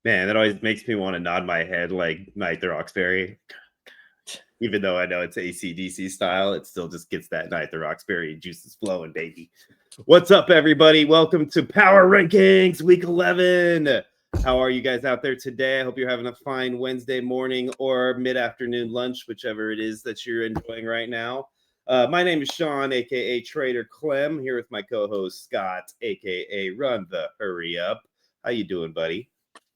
Man, that always makes me want to nod my head like Night the Roxbury. Even though I know it's AC/DC style, it still just gets that Night the Roxbury juices flowing, baby. What's up, everybody? Welcome to Power Rankings Week 11. How are you guys out there today? I hope you're having a fine Wednesday morning or mid-afternoon lunch, whichever it is that you're enjoying right now. My name is Sean, a.k.a. Trader Clem, here with my co-host Scott, a.k.a. Run the Hurry Up. How you doing, buddy?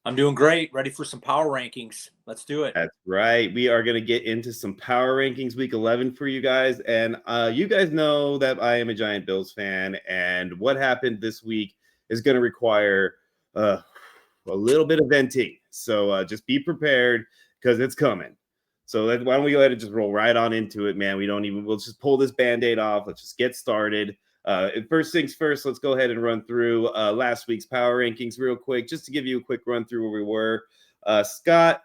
I'm doing great. Ready for some power rankings. Let's do it. That's right. We are going to get into some power rankings week 11 for you guys. And you guys know that I am a giant Bills fan. And what happened this week is going to require a little bit of venting. So just be prepared because it's coming. So why don't we go ahead and just roll right on into it, man? We'll just pull this Band-Aid off. Let's just get started. First things first, let's go ahead and run through last week's power rankings real quick, just to give you a quick run through where we were. Scott,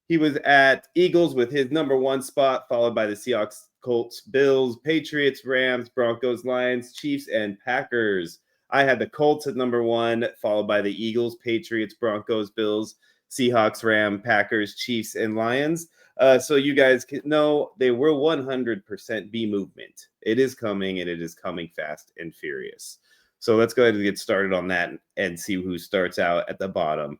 he was at Eagles with his number one spot, followed by the Seahawks, Colts, Bills, Patriots, Rams, Broncos, Lions, Chiefs, and Packers. I had the Colts at number one, followed by the Eagles, Patriots, Broncos, Bills, Seahawks, Rams, Packers, Chiefs, and Lions. So you guys know they were 100% B movement. It is coming, and it is coming fast and furious. So let's go ahead and get started on that and see who starts out at the bottom.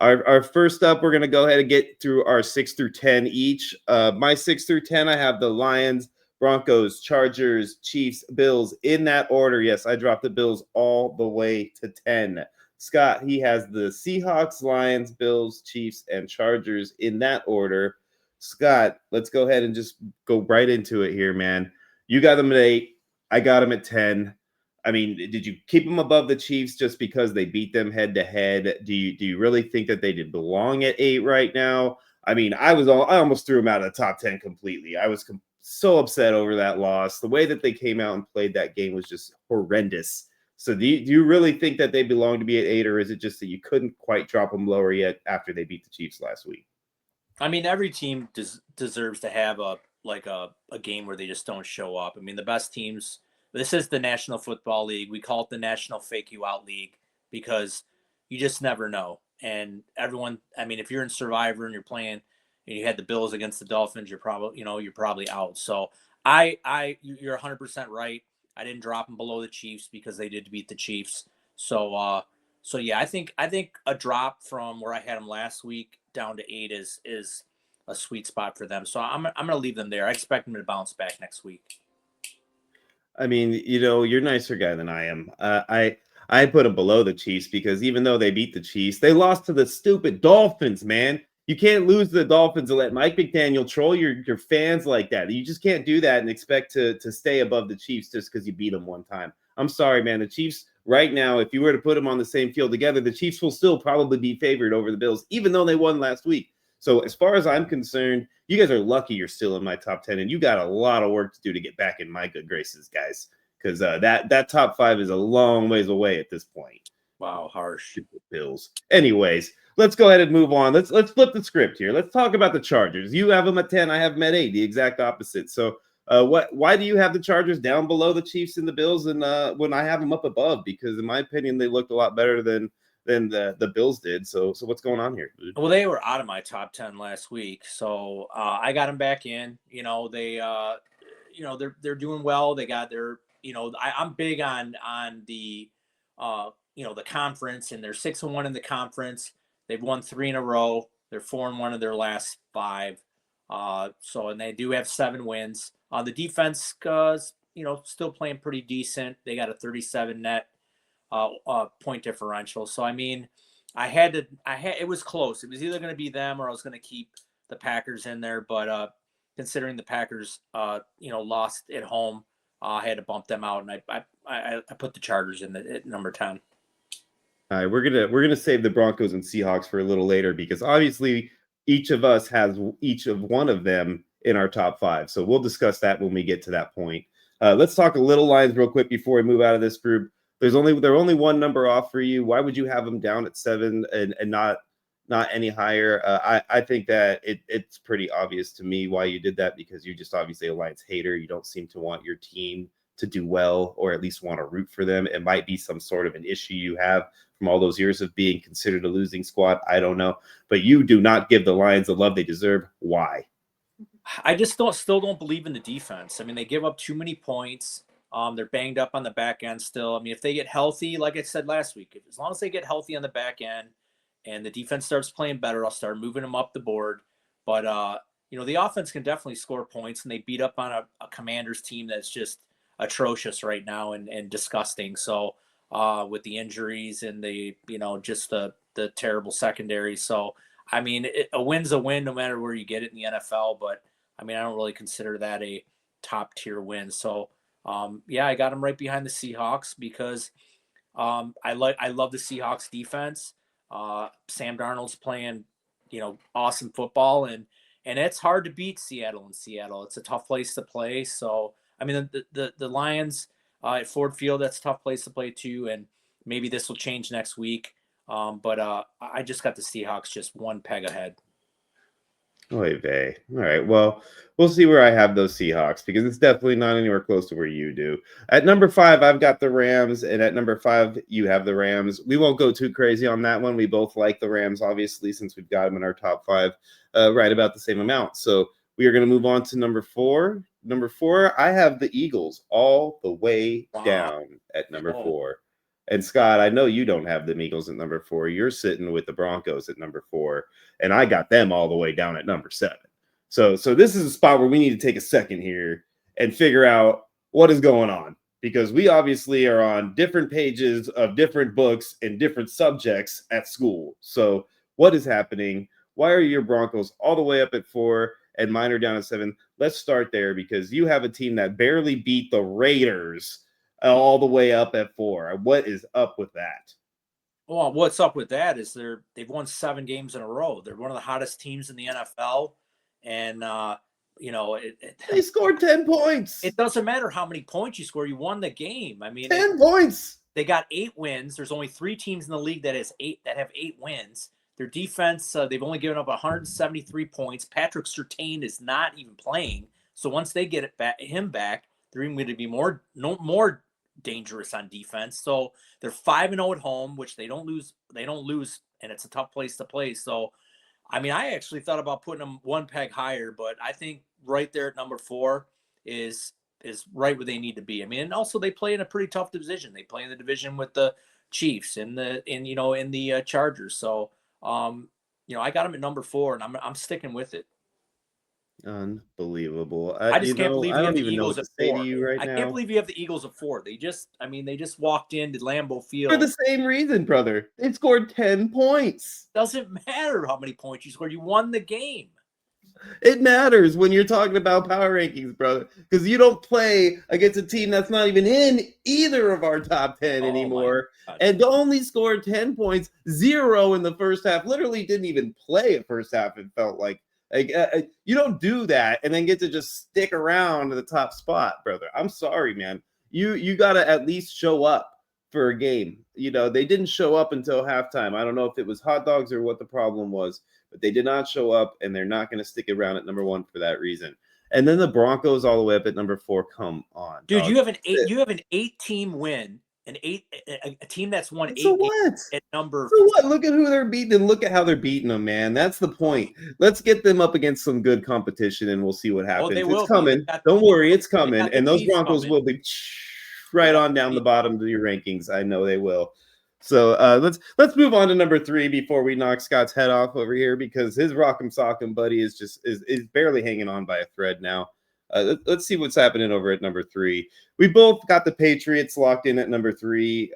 Our first up, we're going to go ahead and get through our 6 through 10 each. My 6 through 10, I have the Lions, Broncos, Chargers, Chiefs, Bills in that order. Yes, I dropped the Bills all the way to 10. Scott, he has the Seahawks, Lions, Bills, Chiefs, and Chargers in that order. Scott, let's go ahead and just go right into it here, man. You got them at 8. I got them at 10. I mean, did you keep them above the Chiefs just because they beat them head to head? Do you really think that they did belong at 8 right now? I mean, I almost threw them out of the top 10 completely. I was so upset over that loss. The way that they came out and played that game was just horrendous. So do you really think that they belong to be at 8, or is it just that you couldn't quite drop them lower yet after they beat the Chiefs last week? I mean, every team deserves to have a game where they just don't show up. I mean, the best teams. This is the National Football League. We call it the National Fake You Out League because you just never know. And everyone, I mean, if you're in Survivor and you're playing and you had the Bills against the Dolphins, you're probably out. So you're 100% right. I didn't drop them below the Chiefs because they did beat the Chiefs. So yeah, I think a drop from where I had them last week down to 8 is a sweet spot for them. So I'm gonna leave them there. I expect them to bounce back next week. I mean, you're a nicer guy than I am. I put them below the Chiefs because even though they beat the Chiefs, they lost to the stupid Dolphins, man. You can't lose to the Dolphins and let Mike McDaniel troll your fans like that. You just can't do that and expect to stay above the Chiefs just because you beat them one time. I'm sorry, man. The Chiefs right now, if you were to put them on the same field together, the Chiefs will still probably be favored over the Bills, even though they won last week. So as far as I'm concerned, you guys are lucky you're still in my top 10, and you got a lot of work to do to get back in my good graces, guys, because that top 5 is a long ways away at this point. Wow, harsh. Stupid Bills. Anyways, let's go ahead and move on. Let's flip the script here. Let's talk about the Chargers. You have them at 10. I have them at 8, the exact opposite. So why do you have the Chargers down below the Chiefs and the Bills and when I have them up above? Because in my opinion, they looked a lot better than the Bills did. So what's going on here, dude? Well, they were out of my top 10 last week, so I got them back in. They're doing well. They got their, I'm big on the, the conference, and they're 6-1 in the conference. They've won 3 in a row. They're 4-1 of their last 5. And they do have 7 wins. The defense, still playing pretty decent. They got a 37 net point differential. So I mean, it was close. It was either going to be them or I was going to keep the Packers in there. But considering the Packers, lost at home, I had to bump them out, and I put the Chargers in at number 10. All right, we're gonna save the Broncos and Seahawks for a little later because obviously each of us has each of one of them in our top 5. So we'll discuss that when we get to that point. Let's talk a little Lions real quick before we move out of this group. They're only one number off for you. Why would you have them down at 7 and not any higher? I think that it's pretty obvious to me why you did that, because you're just obviously a Lions hater. You don't seem to want your team to do well, or at least want to root for them. It might be some sort of an issue you have from all those years of being considered a losing squad? I don't know. But you do not give the Lions the love they deserve. Why? I just still don't believe in the defense. I mean, they give up too many points. They're banged up on the back end still. I mean, if they get healthy, like I said last week, as long as they get healthy on the back end and the defense starts playing better, I'll start moving them up the board. But the offense can definitely score points, and they beat up on a Commanders team that's just atrocious right now and disgusting. So with the injuries and just the terrible secondary. So I mean, a win's a win no matter where you get it in the NFL. But I mean, I don't really consider that a top tier win. So I got them right behind the Seahawks because I love the Seahawks defense. Sam Darnold's playing, awesome football, and it's hard to beat Seattle in Seattle. It's a tough place to play. So I mean, the Lions at Ford Field, that's a tough place to play too, and maybe this will change next week. But I just got the Seahawks just one peg ahead. Oy vey. All right. Well, we'll see where I have those Seahawks because it's definitely not anywhere close to where you do. At number 5, I've got the Rams, and at number 5, you have the Rams. We won't go too crazy on that one. We both like the Rams, obviously, since we've got them in our top 5, right about the same amount. So we are going to move on to number 4. Number 4, I have the Eagles all the way down at number 4. And Scott, I know you don't have the Eagles at number 4. You're sitting with the Broncos at number 4, and I got them all the way down at number 7. So this is a spot where we need to take a second here and figure out what is going on, because we obviously are on different pages of different books and different subjects at school. So what is happening? Why are your Broncos all the way up at 4 and mine are down at 7? Let's start there, because you have a team that barely beat the Raiders all the way up at 4. What is up with that? Well, what's up with that is they've won 7 games in a row. They're one of the hottest teams in the NFL, and they scored 10 points. It doesn't matter how many points you score; you won the game. I mean, 10 points. They got 8 wins. There's only 3 teams in the league that have 8 wins. Their defense, they've only given up 173 points. Patrick Surtain is not even playing, so once they get him back, they're even going to be more dangerous on defense. So they're 5-0 at home, which they don't lose, and it's a tough place to play. So I mean, I actually thought about putting them one peg higher, but I think right there at number 4 is right where they need to be. I mean, and also they play in a pretty tough division. They play in the division with the Chiefs and the Chargers. So I got them at number 4, and I'm sticking with it. Unbelievable. I just can't believe I don't even know what to say to you right now. I can't believe you have the Eagles at 4. They just walked into Lambeau Field. For the same reason, brother. They scored 10 points. Doesn't matter how many points you scored. You won the game. It matters when you're talking about power rankings, brother, because you don't play against a team that's not even in either of our top 10 anymore, and only scored 10 points, 0 in the first half. Literally didn't even play at first half, it felt like. You don't do that and then get to just stick around to the top spot, brother. I'm sorry, man. You got to at least show up for a game. They didn't show up until halftime. I don't know if it was hot dogs or what the problem was, but they did not show up, and they're not going to stick around at number 1 for that reason. And then the Broncos all the way up at number 4. Come on, dude. Dog. You have an 8-team win. A team that's won 8 games at number. So what? Look at who they're beating, and look at how they're beating them, man. That's the point. Let's get them up against some good competition, and we'll see what happens. It's coming. Don't worry, it's coming. And those Broncos will be right on down the bottom of your rankings. I know they will. So let's move on to number 3 before we knock Scott's head off over here, because his Rockem Sockem buddy is barely hanging on by a thread now. Let's see what's happening over at number 3. We both got the Patriots locked in at number 3.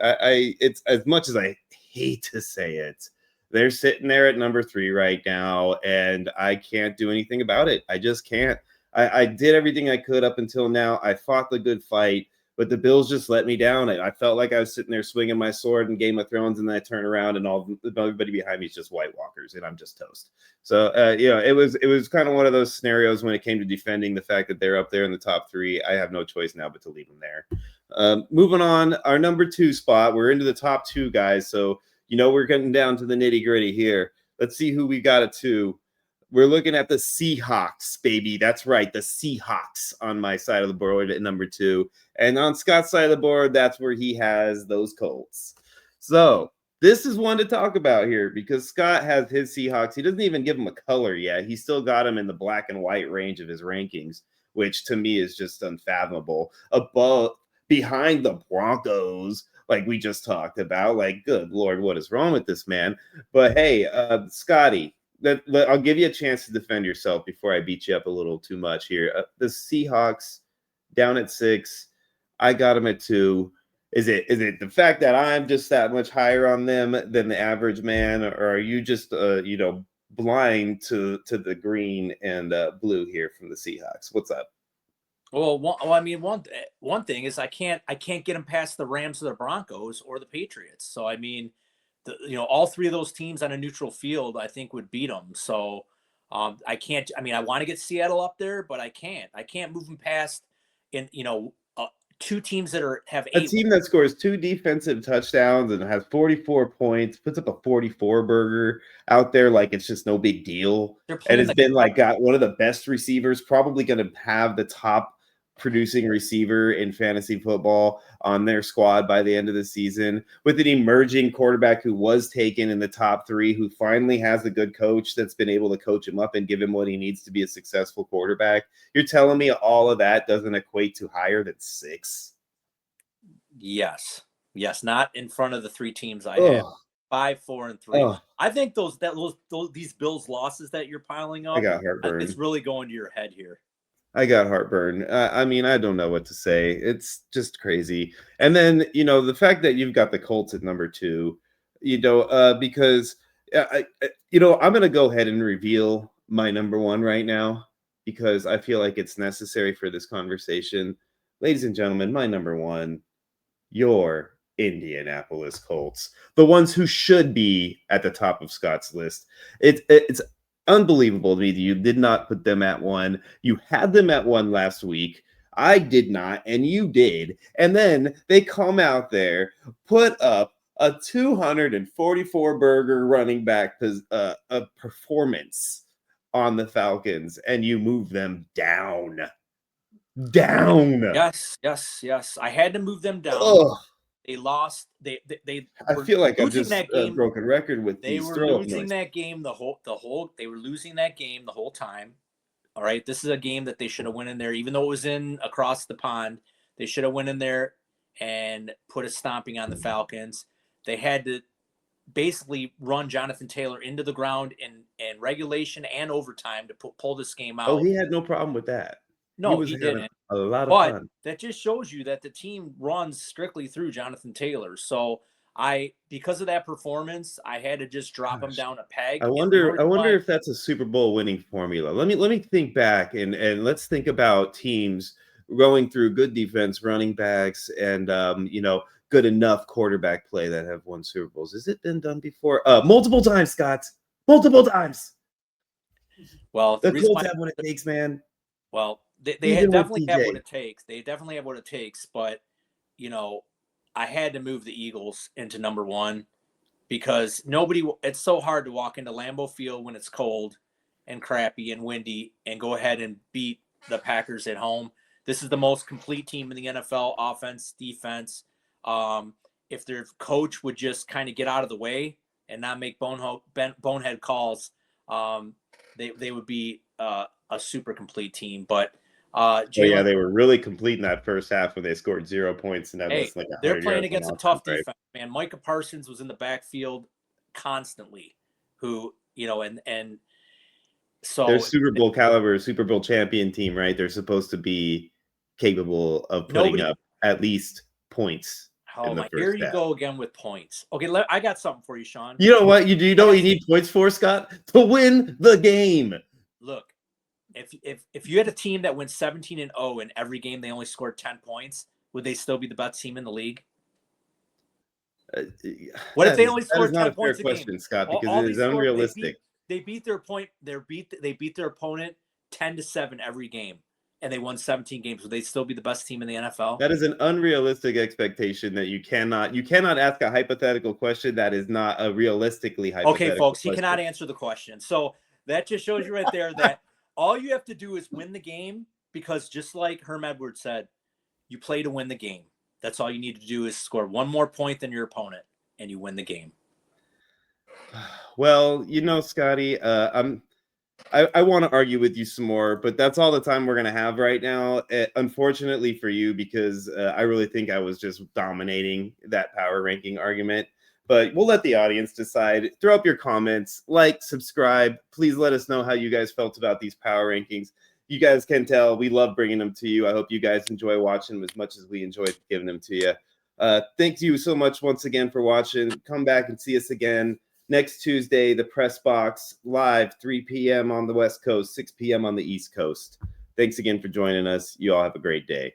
It's as much as I hate to say it, they're sitting there at number 3 right now, and I can't do anything about it. I just can't. I did everything I could up until now. I fought the good fight, but the Bills just let me down. I felt like I was sitting there swinging my sword in Game of Thrones, and then I turn around and everybody behind me is just White Walkers, and I'm just toast. So, it was kind of one of those scenarios when it came to defending the fact that they're up there in the top 3. I have no choice now but to leave them there. Moving on, our number 2 spot. We're into the top 2 guys, so we're getting down to the nitty gritty here. Let's see who we got at 2. We're looking at the Seahawks, baby. That's right, the Seahawks on my side of the board at number 2. And on Scott's side of the board, that's where he has those Colts. So This is one to talk about here because Scott has his Seahawks. He doesn't even give them a color yet. He still got them in the black and white range of his rankings, which to me is just unfathomable. Behind the Broncos, like we just talked about. Like, good Lord, what is wrong with this man? But hey, Scotty, I'll give you a chance to defend yourself before I beat you up a little too much here. The Seahawks down at 6. I got them at 2. Is it the fact that I'm just that much higher on them than the average man, or are you just blind to the green and blue here from the Seahawks? What's up? Well, one thing is I can't get them past the Rams or the Broncos or the Patriots. So I mean, all three of those teams on a neutral field, I think would beat them. So I can't. I mean, I want to get Seattle up there, but I can't. I can't move them past two teams that have a team that scores 2 defensive touchdowns and has 44 points, puts up a 44 burger out there like it's just no big deal. And it's been like got one of the best receivers, probably going to have the top producing receiver in fantasy football on their squad by the end of the season, with an emerging quarterback who was taken in the top 3, who finally has a good coach that's been able to coach him up and give him what he needs to be a successful quarterback. You're telling me all of that doesn't equate to higher than 6? Yes, not in front of the 3 teams I have. 5, 4, and 3. I think these Bills losses that you're piling up, I got heartburn. It's really going to your head here. I got heartburn. I mean, I don't know what to say. It's just crazy. And then, the fact that you've got the Colts at number 2, because, I'm going to go ahead and reveal my number 1 right now because I feel like it's necessary for this conversation. Ladies and gentlemen, my number 1, your Indianapolis Colts, the ones who should be at the top of Scott's list. It's unbelievable to me that you did not put them at 1. You had them at 1 last week. I did not, and you did. And then they come out there, put up a 244 burger running back performance on the Falcons, and you move them down. Yes. I had to move them down. Ugh. They lost. I feel like I'm just a broken record with these throw-up noise. They were losing that game they were losing that game the whole time. All right, this is a game that they should have went in there, even though it was in across the pond. They should have went in there and put a stomping on the Falcons. They had to basically run Jonathan Taylor into the ground in regulation and overtime to pull this game out. Oh, he had no problem with that. No, he didn't. A lot of fun. That just shows you that the team runs strictly through Jonathan Taylor. So because of that performance, I had to just drop him down a peg. I wonder if that's a Super Bowl winning formula. Let me think back and let's think about teams going through good defense, running backs, and good enough quarterback play that have won Super Bowls. Has it been done before? Multiple times, Scott. Multiple times. Well, the Colts have what it takes, man. Well, they definitely have what it takes. They definitely have what it takes. But, I had to move the Eagles into number 1 because it's so hard to walk into Lambeau Field when it's cold and crappy and windy and go ahead and beat the Packers at home. This is the most complete team in the NFL, offense, defense. If their coach would just kind of get out of the way and not make bonehead calls, they would be a super complete team. But they were really complete in that first half when they scored 0 points, and they're playing against a tough defense, man. Micah Parsons was in the backfield constantly, so they're Super Bowl caliber, Super Bowl champion team, right? They're supposed to be capable of putting up at least points. Here you go again with points. Okay, I got something for you, Sean. You know what? You know what you need points for, Scott? To win the game. Look, if you had a team that went 17-0 in every game, they only scored 10 points, would they still be the best team in the league? What if they only scored 10 points a game? Question, Scott, because it is unrealistic. They beat their opponent 10-7 every game, and they won 17 games. Would they still be the best team in the NFL? That is an unrealistic expectation that you cannot ask a hypothetical question that is not a realistically hypothetical. Okay, folks, question. He cannot answer the question. So that just shows you right there that all you have to do is win the game, because just like Herm Edwards said, you play to win the game. That's all you need to do is score one more point than your opponent, and you win the game. Well, Scotty, I want to argue with you some more, but that's all the time we're going to have right now. Unfortunately for you, because I really think I was just dominating that power ranking argument. But we'll let the audience decide. Throw up your comments, like, subscribe. Please let us know how you guys felt about these power rankings. You guys can tell we love bringing them to you. I hope you guys enjoy watching them as much as we enjoyed giving them to you. Thank you so much once again for watching. Come back and see us again next Tuesday, the Press Box live, 3 p.m. on the West Coast, 6 p.m. on the East Coast. Thanks again for joining us. You all have a great day.